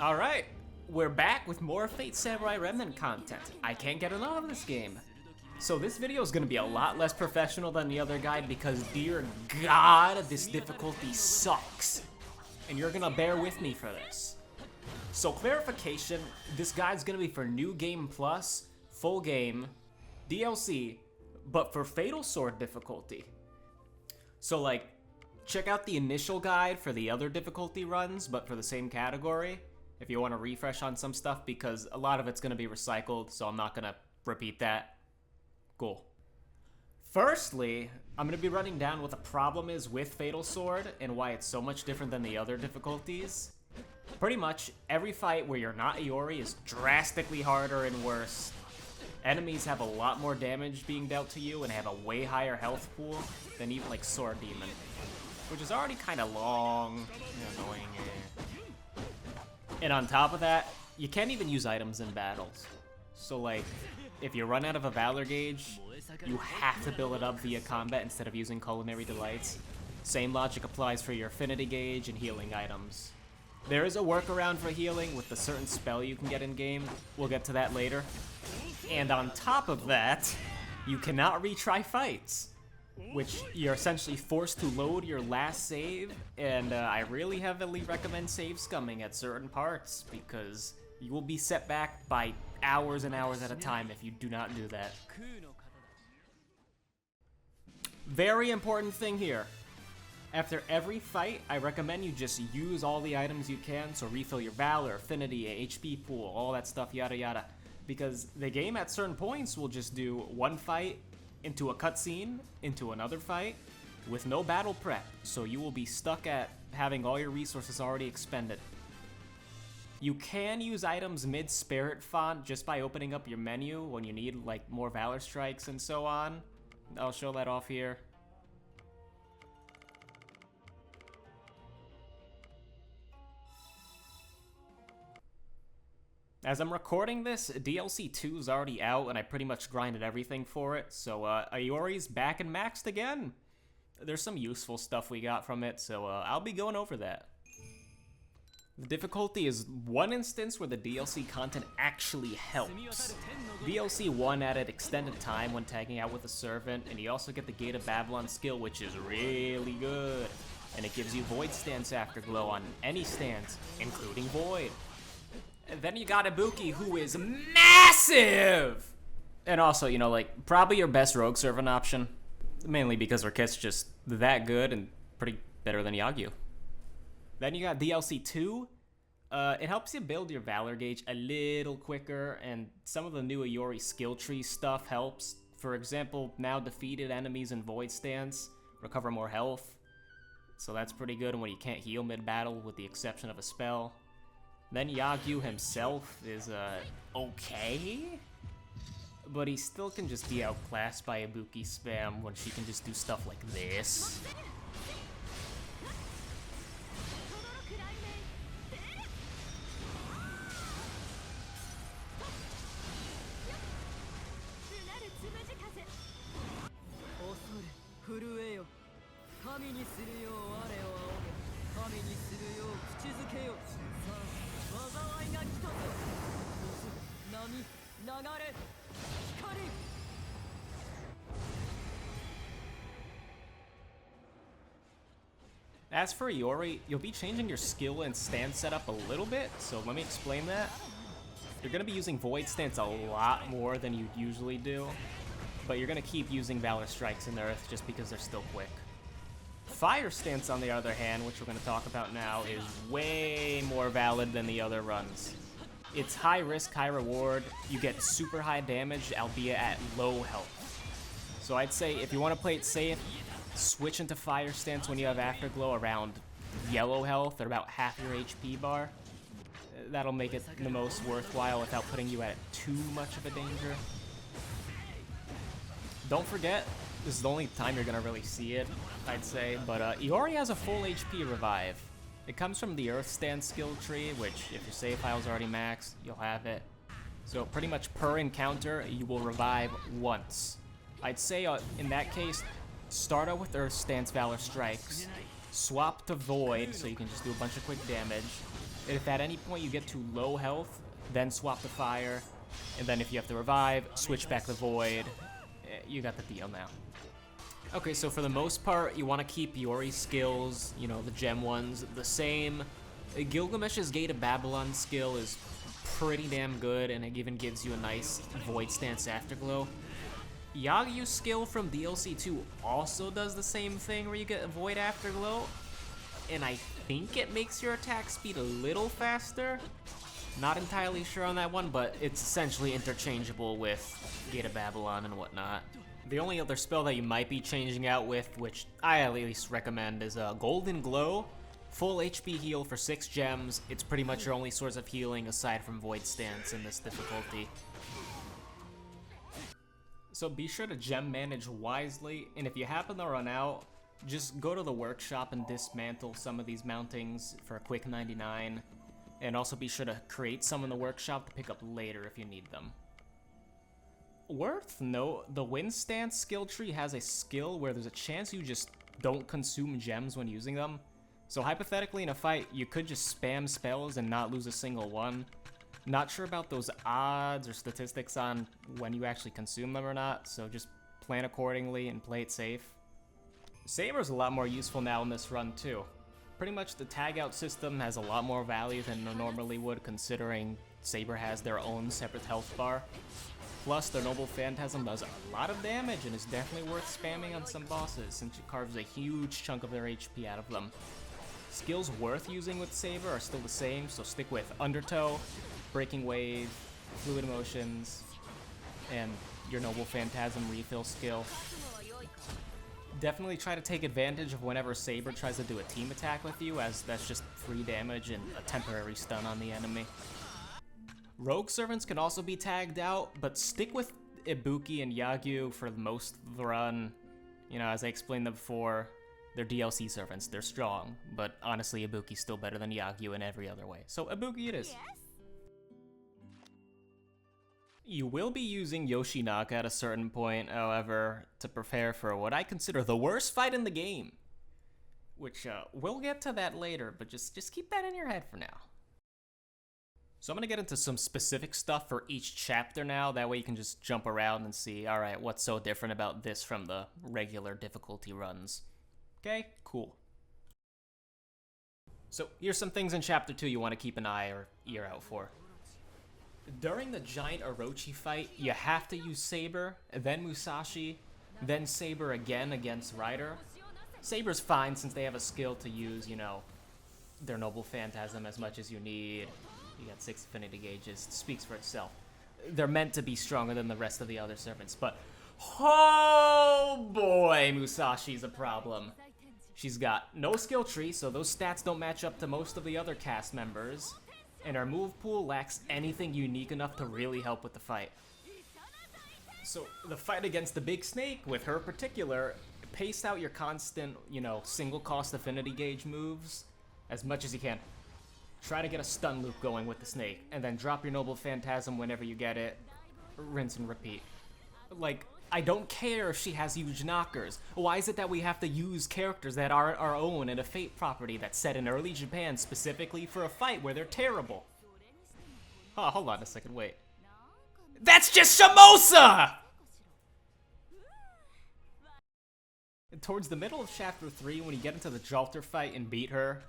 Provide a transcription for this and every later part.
Alright, we're back with more Fate Samurai Remnant content. I can't get enough of this game. So this video is going to be a lot less professional than the other guide because, dear God, this difficulty sucks. And you're going to bear with me for this. So clarification, this guide's going to be for New Game Plus, Full Game, DLC, but for Fatal Sword difficulty. So like, check out the initial guide for the other difficulty runs, but for the same category, if you want to refresh on some stuff, because a lot of it's going to be recycled, so I'm not going to repeat that. Cool. Firstly, I'm going to be running down what the problem is with Fatal Sword and why it's so much different than the other difficulties. Pretty much every fight where you're not Iori is drastically harder and worse. Enemies have a lot more damage being dealt to you and have a way higher health pool than even like Sword Demon, which is already kind of long and annoying. And on top of that, you can't even use items in battles. So like, if you run out of a Valor gauge, you have to build it up via combat instead of using Culinary Delights. Same logic applies for your Affinity gauge and healing items. There is a workaround for healing with a certain spell you can get in game. We'll get to that later. And on top of that, you cannot retry fights, which you're essentially forced to load your last save, and I really heavily recommend save scumming at certain parts, because you will be set back by hours and hours at a time if you do not do that. Very important thing here. After every fight, I recommend you just use all the items you can, so refill your Valor, Affinity, HP pool, all that stuff, yada yada. Because the game at certain points will just do one fight, into a cutscene, into another fight, with no battle prep, so you will be stuck at having all your resources already expended. You can use items mid-spirit font just by opening up your menu when you need like more Valor Strikes and so on. I'll show that off here. As I'm recording this, DLC 2 is already out, and I pretty much grinded everything for it, so Iori's back and maxed again. There's some useful stuff we got from it, so I'll be going over that. The difficulty is one instance where the DLC content actually helps. DLC 1 added extended time when tagging out with a servant, and you also get the Gate of Babylon skill, which is really good. And it gives you Void Stance Afterglow on any stance, including Void. And then you got Ibuki, who is massive! And also, you know, like, probably your best rogue servant option. Mainly because her kit's just that good and pretty better than Yagyu. Then you got DLC 2. It helps you build your Valor gauge a little quicker, and some of the new Iori skill tree stuff helps. For example, now defeated enemies in Void Stance recover more health. So that's pretty good when you can't heal mid-battle with the exception of a spell. Then Yagyu himself is, okay, but he still can just be outclassed by Ibuki spam when she can just do stuff like this. As for Iori, you'll be changing your skill and stance setup a little bit, so let me explain that. You're going to be using Void Stance a lot more than you usually do, but you're going to keep using Valor Strikes in the Earth just because they're still quick. Fire Stance, on the other hand, which we're going to talk about now, is way more valid than the other runs. It's high risk, high reward. You get super high damage, albeit at low health. So I'd say if you want to play it safe, switch into Fire Stance when you have Afterglow around yellow health or about half your HP bar. That'll make it the most worthwhile without putting you at too much of a danger. Don't forget, this is the only time you're gonna really see it, I'd say, but Iori has a full HP revive. It comes from the Earth Stance skill tree, which if your save file's already maxed, you'll have it. So pretty much per encounter, you will revive once. I'd say in that case, start out with Earth Stance Valor Strikes, swap to Void so you can just do a bunch of quick damage, And if at any point you get to low health, then swap the fire. And then if you have to revive, switch back the void. You got the deal now. Okay, so for the most part, you want to keep Yori's skills, you know, the gem ones, the same. Gilgamesh's Gate of Babylon skill is pretty damn good, and it even gives you a nice Void Stance Afterglow. Yagyu's skill from DLC 2 also does the same thing, where you get a Void Afterglow, and I think it makes your attack speed a little faster. Not entirely sure on that one, but it's essentially interchangeable with Gate of Babylon and whatnot. The only other spell that you might be changing out with, which I at least recommend, is Golden Glow. Full HP heal for 6 gems. It's pretty much your only source of healing aside from Void Stance in this difficulty. So be sure to gem manage wisely, and if you happen to run out, just go to the workshop and dismantle some of these mountings for a quick 99. And also be sure to create some in the workshop to pick up later if you need them. Worth note, the Wind Stance skill tree has a skill where there's a chance you just don't consume gems when using them. So hypothetically in a fight, you could just spam spells and not lose a single one. Not sure about those odds or statistics on when you actually consume them or not, so just plan accordingly and play it safe. Saber's a lot more useful now in this run too. Pretty much the tag out system has a lot more value than it normally would, considering Saber has their own separate health bar. Plus, their Noble Phantasm does a lot of damage and is definitely worth spamming on some bosses since it carves a huge chunk of their HP out of them. Skills worth using with Saber are still the same, so stick with Undertow, Breaking Wave, Fluid Motions, and your Noble Phantasm refill skill. Definitely try to take advantage of whenever Saber tries to do a team attack with you, as that's just free damage and a temporary stun on the enemy. Rogue Servants can also be tagged out, but stick with Ibuki and Yagyu for most of the run. You know, as I explained them before, they're DLC servants, they're strong, but honestly Ibuki's still better than Yagyu in every other way. So Ibuki it is. Yes. You will be using Yoshinaka at a certain point, however, to prepare for what I consider the worst fight in the game. Which, we'll get to that later, but just keep that in your head for now. So I'm gonna get into some specific stuff for each chapter now, that way you can just jump around and see, alright, what's so different about this from the regular difficulty runs. Okay, cool. So here's some things in chapter 2 you want to keep an eye or ear out for. During the giant Orochi fight, you have to use Saber, then Musashi, then Saber again against Rider. Saber's fine since they have a skill to use, you know, their Noble Phantasm as much as you need. You got 6 affinity gauges, it speaks for itself. They're meant to be stronger than the rest of the other servants, but oh boy, Musashi's a problem. She's got no skill tree, so those stats don't match up to most of the other cast members, and her move pool lacks anything unique enough to really help with the fight. So the fight against the big snake, with her particular, pace out your constant, you know, single cost affinity gauge moves as much as you can. Try to get a stun loop going with the snake, and then drop your Noble Phantasm whenever you get it. Rinse and repeat. Like, I don't care if she has huge knockers. Why is it that we have to use characters that aren't our own in a Fate property that's set in early Japan specifically for a fight where they're terrible? Oh, hold on a second, wait. That's just Samosa! Towards the middle of chapter 3, when you get into the Jalter fight and beat her,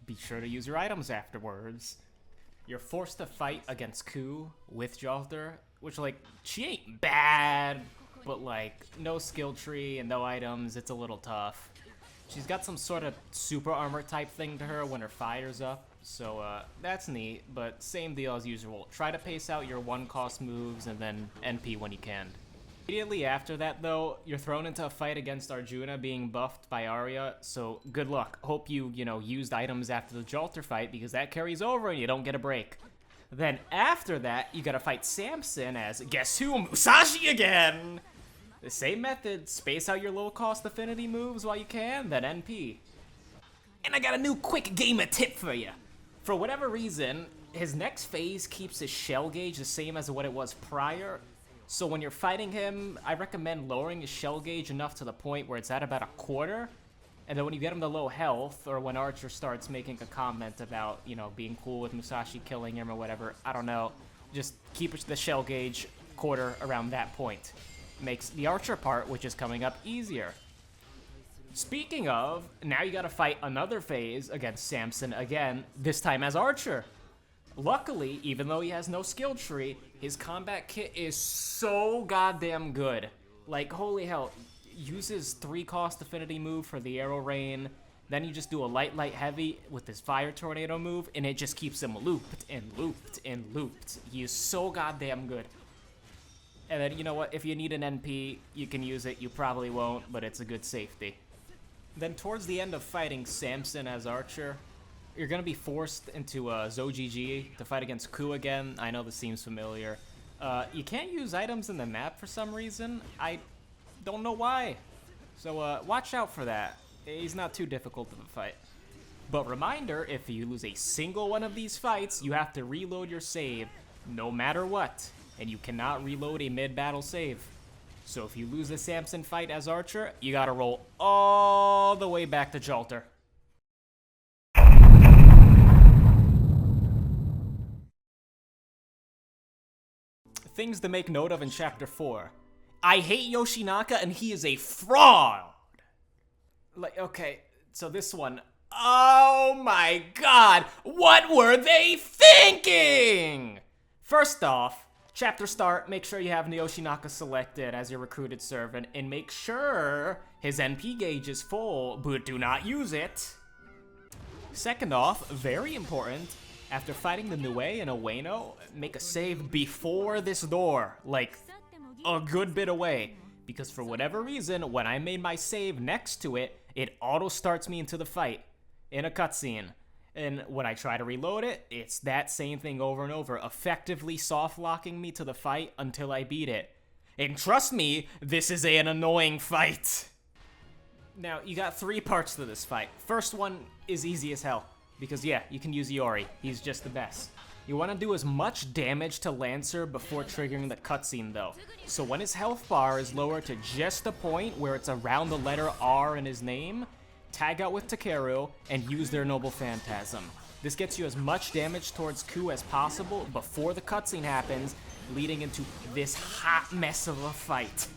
be sure to use your items afterwards. You're forced to fight against Ku with Jalter, which, like, she ain't bad, but, like, no skill tree and no items, it's a little tough. She's got some sort of super armor type thing to her when her fire's up, so, that's neat, but same deal as usual. Try to pace out your one-cost moves and then NP when you can. Immediately after that, though, you're thrown into a fight against Arjuna being buffed by Arya, so good luck. Hope you know, used items after the Jalter fight, because that carries over and you don't get a break. Then after that, you gotta fight Samson as, guess who, Musashi again! The same method, space out your low-cost affinity moves while you can, then NP. And I got a new quick gamer tip for you. For whatever reason, his next phase keeps his shell gauge the same as what it was prior, so when you're fighting him, I recommend lowering his shell gauge enough to the point where it's at about a quarter, And then when you get him to low health, or when Archer starts making a comment about, you know, being cool with Musashi killing him or whatever, I don't know, just keep the shell gauge quarter around that point. Makes the Archer part, which is coming up, easier. Speaking of, now you gotta fight another phase against Samson again, this time as Archer. Luckily, even though he has no skill tree, his combat kit is so goddamn good. Like, holy hell, uses 3-cost affinity move for the arrow rain, then you just do a light, heavy with his fire tornado move, and it just keeps him looped and looped and looped. He is so goddamn good. And then, you know what, if you need an NP, you can use it. You probably won't, but it's a good safety. Then towards the end of fighting Samson as Archer, you're going to be forced into ZOGG to fight against Ku again. I know this seems familiar. You can't use items in the map for some reason. I don't know why. So watch out for that. He's not too difficult of a fight. But reminder, if you lose a single one of these fights, you have to reload your save no matter what. And you cannot reload a mid-battle save. So if you lose the Samson fight as Archer, you gotta roll all the way back to Jalter. Things to make note of in Chapter 4. I hate Yoshinaka and he is a fraud! Like, okay, so this one. Oh my god! What were they thinking?! First off, chapter start, make sure you have Yoshinaka selected as your recruited servant, and make sure his NP gauge is full, but do not use it. Second off, very important, after fighting the Nue and Ueno, make a save before this door, like a good bit away, because for whatever reason, when I made my save next to it, it auto-starts me into the fight in a cutscene. And when I try to reload it, it's that same thing over and over, effectively soft-locking me to the fight until I beat it. And trust me, this is an annoying fight. Now, you got 3 parts to this fight. First one is easy as hell, because yeah, you can use Iori. He's just the best. You want to do as much damage to Lancer before triggering the cutscene though. So when his health bar is lowered to just the point where it's around the letter R in his name, tag out with Takeru, and use their Noble Phantasm. This gets you as much damage towards Ku as possible before the cutscene happens, leading into this hot mess of a fight.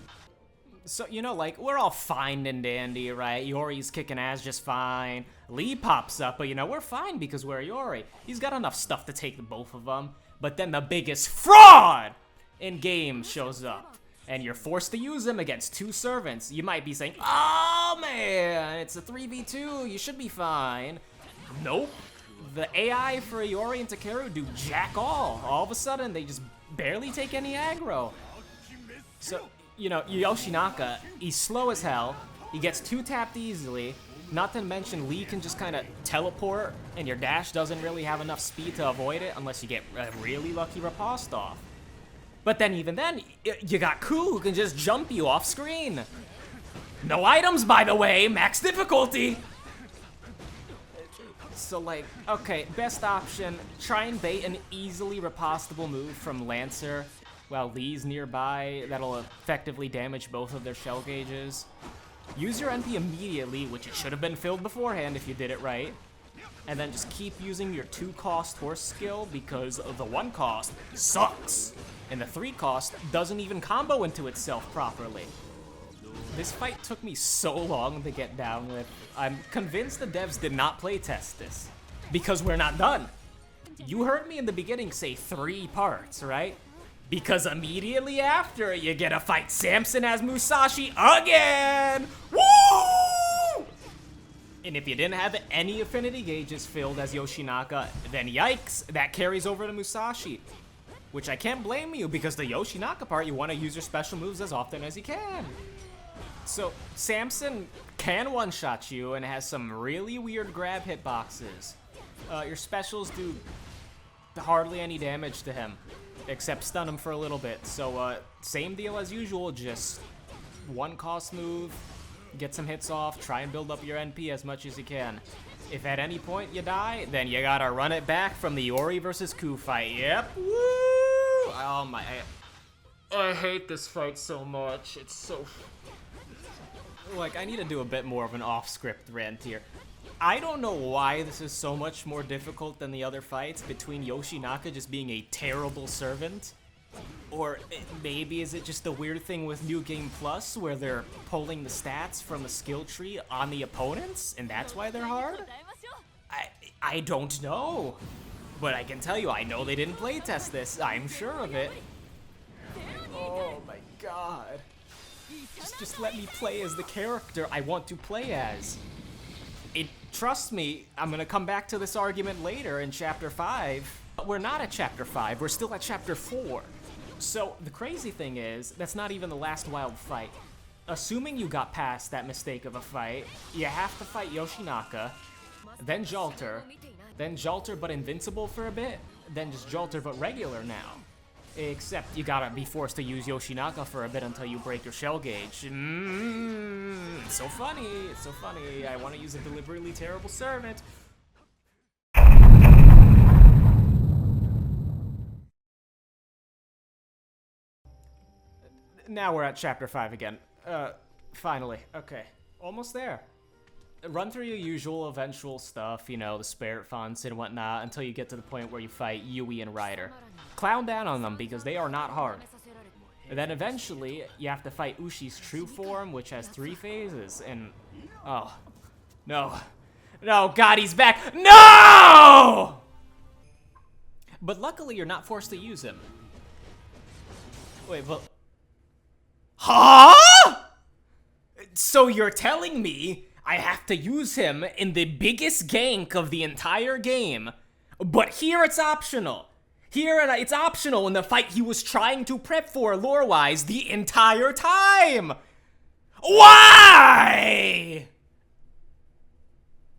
So, you know, like, we're all fine and dandy, right? Iori's kicking ass just fine. Lee pops up, but you know, we're fine because we're Iori. He's got enough stuff to take the both of them. But then the biggest fraud in game shows up. And you're forced to use him against 2 servants. You might be saying, oh man, it's a 3v2, you should be fine. Nope. The AI for Iori and Takeru do jack all. All of a sudden, they just barely take any aggro. So, you know, Yoshinaka, he's slow as hell. He gets 2-tapped easily. Not to mention, Lee can just kind of teleport, and your dash doesn't really have enough speed to avoid it unless you get a really lucky riposte off. But then even then, you got Ku who can just jump you off screen. No items, by the way, max difficulty. So like, okay, best option, try and bait an easily ripostable move from Lancer while Lee's nearby. That'll effectively damage both of their shell gauges. Use your NP immediately, which it should have been filled beforehand if you did it right. And then just keep using your 2-cost horse skill because the 1-cost sucks. And the 3-cost doesn't even combo into itself properly. This fight took me so long to get down with. I'm convinced the devs did not playtest this, because we're not done. You heard me in the beginning say 3 parts, right? Because immediately after, you get to fight Samson as Musashi again! Woo! And if you didn't have any affinity gauges filled as Yoshinaka, then yikes, that carries over to Musashi. Which I can't blame you, because the Yoshinaka part, you want to use your special moves as often as you can. So, Samson can one-shot you and has some really weird grab hitboxes. Your specials do hardly any damage to him, except stun him for a little bit. So, same deal as usual, just 1-cost move, get some hits off, try and build up your NP as much as you can. If at any point you die, then you gotta run it back from the Iori versus Ku fight. Yep. Woo! Oh my... I hate this fight so much. It's so... Like, I need to do a bit more of an off-script rant here. I don't know why this is so much more difficult than the other fights between Yoshinaka just being a terrible servant. Or maybe is it just the weird thing with New Game Plus where they're pulling the stats from the skill tree on the opponents and that's why they're hard? I don't know. But I can tell you, I know they didn't playtest this. I'm sure of it. Oh my god. Just let me play as the character I want to play as. Trust me, I'm gonna come back to this argument later in Chapter 5. But we're not at Chapter 5, we're still at Chapter 4. So, the crazy thing is, that's not even the last wild fight. Assuming you got past that mistake of a fight, you have to fight Yoshinaka, then Jalter but invincible for a bit, then just Jalter but regular now. Except you gotta be forced to use Yoshinaka for a bit until you break your shell gauge. It's so funny, it's so funny. I want to use a deliberately terrible servant. Now we're at Chapter 5 again. Finally. Okay. Almost there. Run through your usual eventual stuff, you know, the spirit fonts and whatnot, until you get to the point where you fight Yui and Ryder. Clown down on them because they are not hard. And then eventually, you have to fight Ushi's true form, which has 3 phases, and... Oh. No. No, God, he's back! No! But luckily, you're not forced to use him. Wait, but... Huh?! So you're telling me I have to use him in the biggest gank of the entire game, but here it's optional. Here it's optional in the fight he was trying to prep for lore-wise the entire time! Why?!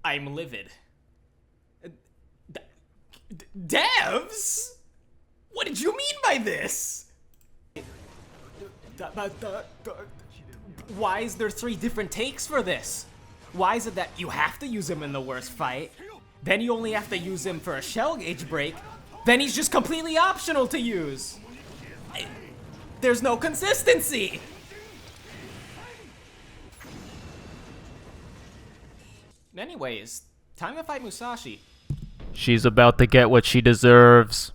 I'm livid. Devs? What did you mean by this? Why is there 3 different takes for this? Why is it that you have to use him in the worst fight, then you only have to use him for a shell gauge break, then he's just completely optional to use? There's no consistency! Anyways, time to fight Musashi. She's about to get what she deserves.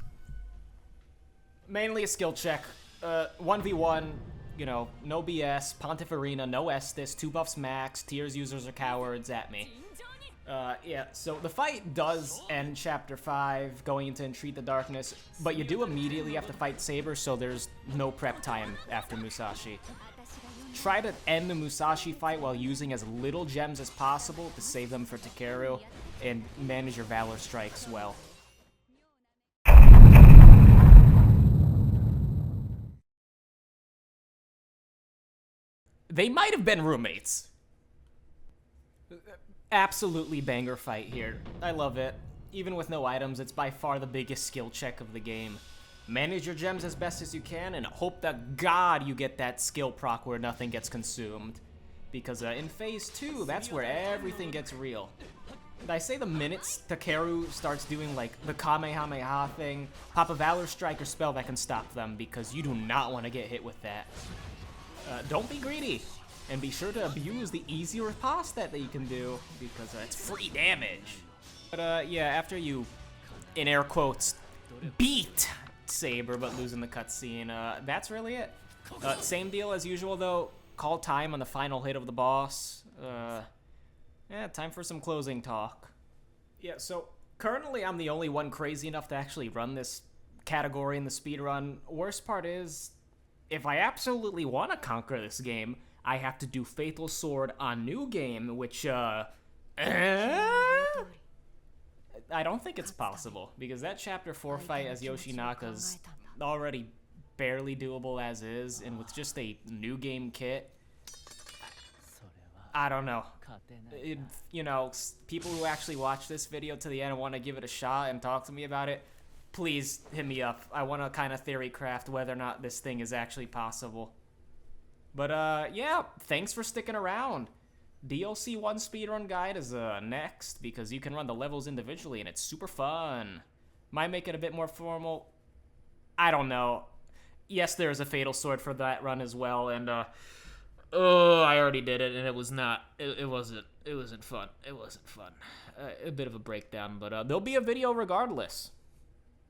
Mainly a skill check. 1v1, you know, no BS, Pontiff Arena, no Estus, 2 buffs max, Tears users are cowards, at me. Yeah, so the fight does end Chapter 5, going into Entreat the Darkness, but you do immediately have to fight Saber, so there's no prep time after Musashi. Try to end the Musashi fight while using as little gems as possible to save them for Takeru, and manage your Valor strikes well. They might have been roommates. Absolutely banger fight here. I love it. Even with no items, it's by far the biggest skill check of the game. Manage your gems as best as you can and hope that God you get that skill proc where nothing gets consumed. Because in Phase 2, that's where everything gets real. And I say the minute Takeru starts doing like the Kamehameha thing, pop a Valor Strike or spell that can stop them because you do not want to get hit with that. Don't be greedy. And be sure to abuse the easy riposte that you can do, because it's free damage. But yeah, after you, in air quotes, beat Saber but losing the cutscene, that's really it. Same deal as usual though, call time on the final hit of the boss. Yeah, time for some closing talk. Yeah, so currently I'm the only one crazy enough to actually run this category in the speedrun. Worst part is, if I absolutely want to conquer this game, I have to do Fatal Sword on New Game, which, I don't think it's possible, because that Chapter 4 fight as Yoshinaka's already barely doable as is, and with just a New Game kit, I don't know. You know, people who actually watch this video to the end and want to give it a shot and talk to me about it, please hit me up. I want to kind of theory craft whether or not this thing is actually possible. But, yeah, thanks for sticking around. DLC 1 speedrun guide is, next, because you can run the levels individually, and it's super fun. Might make it a bit more formal. I don't know. Yes, there's a Fatal Sword for that run as well, and, Oh, I already did it, and it was not. It wasn't fun. It wasn't fun. A bit of a breakdown, but there'll be a video regardless.